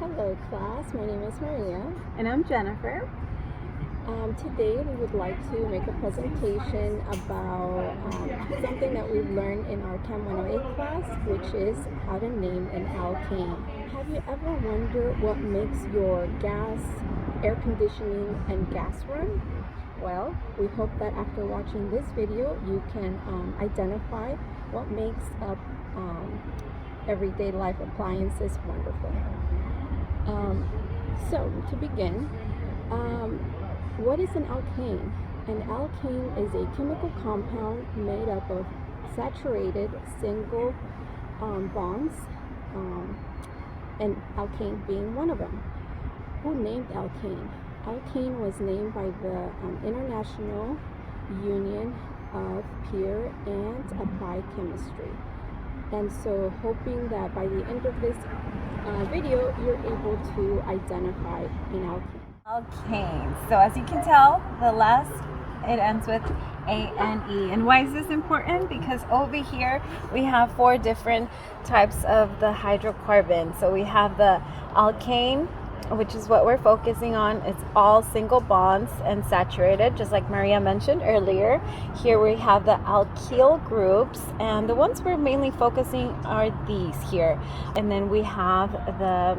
Hello class, my name is Maria. And I'm Jennifer. Today we would like to make a presentation about something that we've learned in our Chem 108 class, which is how to name an alkane. Have you ever wondered what makes your gas, air conditioning, and gas run? Well, we hope that after watching this video you can identify what makes up everyday life appliances wonderful. So to begin, what is an alkane? An alkane is a chemical compound made up of saturated single bonds, and alkane being one of them. Who named alkane? Alkane was named by the International Union of Pure and Applied Chemistry. And so hoping that by the end of this video you're able to identify an alkane. Alkanes. So as you can tell, the last, it ends with A-N-E. And why is this important? Because over here we have 4 different types of the hydrocarbon. So we have the alkane, which is what we're focusing on. It's all single bonds and saturated, just like Maria mentioned earlier. Here we have the alkyl groups, and the ones we're mainly focusing are these here. And then we have the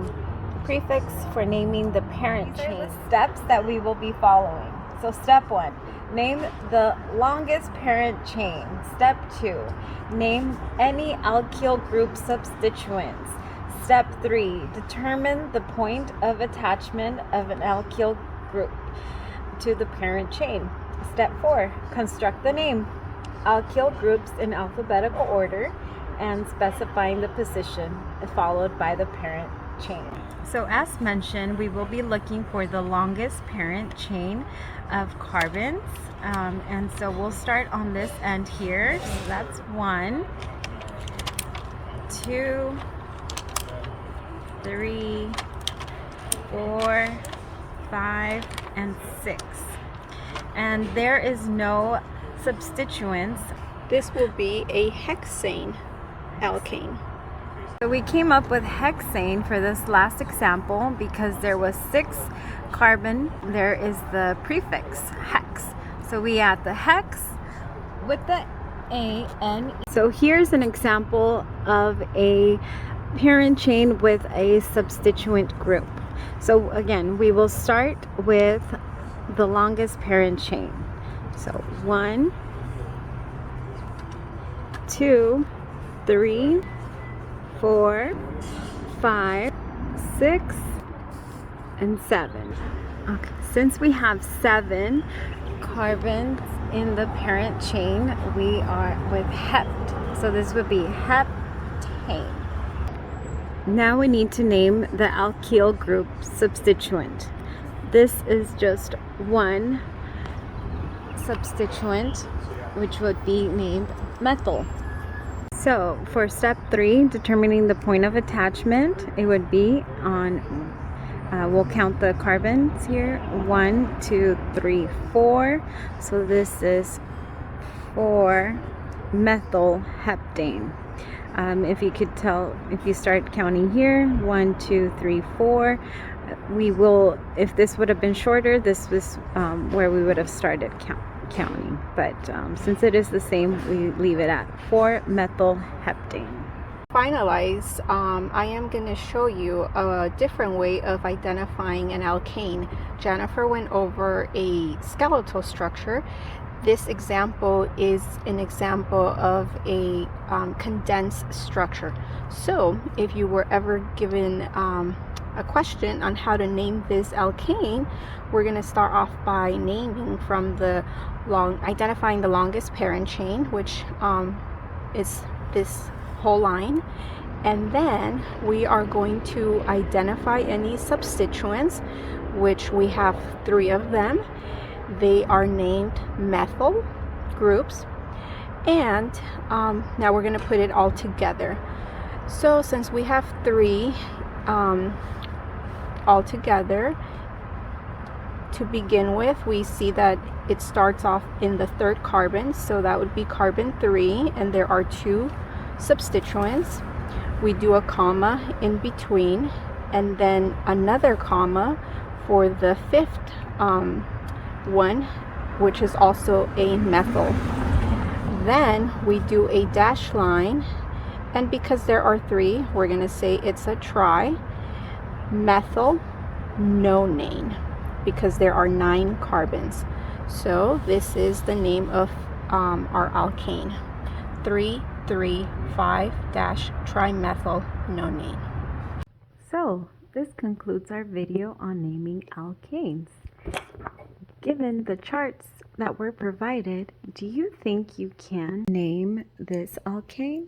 prefix for naming the parent chain. Steps that we will be following. So step 1, name the longest parent chain. Step 2, name any alkyl group substituents. Step 3, determine the point of attachment of an alkyl group to the parent chain. Step 4, construct the name. Alkyl groups in alphabetical order and specifying the position followed by the parent chain. So as mentioned, we will be looking for the longest parent chain of carbons. And so we'll start on this end here. So that's 1, 2, 3, 4, 5, and 6. And there is no substituents. This will be a hexane alkane. So we came up with hexane for this last example because there was 6 carbon. There is the prefix hex. So we add the hex with the A-N-E. So here's an example of a parent chain with a substituent group. So again, we will start with the longest parent chain. So 1, 2, 3, 4, 5, 6, and 7. Okay, since we have 7 carbons in the parent chain, we are with hept. So this would be heptane. Now we need to name the alkyl group substituent. This is just one substituent, which would be named methyl. So for step 3, determining the point of attachment, it would be on, we'll count the carbons here, 1, 2, 3, 4. So this is 4 methyl heptane. If you could tell, if you start counting here, 1, 2, 3, 4, we will, if this would have been shorter, this was where we would have started counting. But since it is the same, we leave it at 4 methyl heptane. Finalize, I am going to show you a different way of identifying an alkane. Jennifer went over a skeletal structure. This example is an example of a condensed structure. So if you were ever given a question on how to name this alkane, we're going to start off by naming from the identifying the longest parent chain, which is this whole line, and then we are going to identify any substituents, which we have 3 of them. They are named methyl groups, and now we're going to put it all together. So since we have 3 all together, to begin with, we see that it starts off in the 3rd carbon, so that would be carbon 3, and there are 2 substituents. We do a comma in between, and then another comma for the fifth one, which is also a methyl. Then we do a dash line, and because there are three, we're going to say it's a tri-methyl nonane because there are 9 carbons. So this is the name of our alkane, 3,3,5-trimethyl nonane. So this concludes our video on naming alkanes. Given the charts that were provided, do you think you can name this alkane?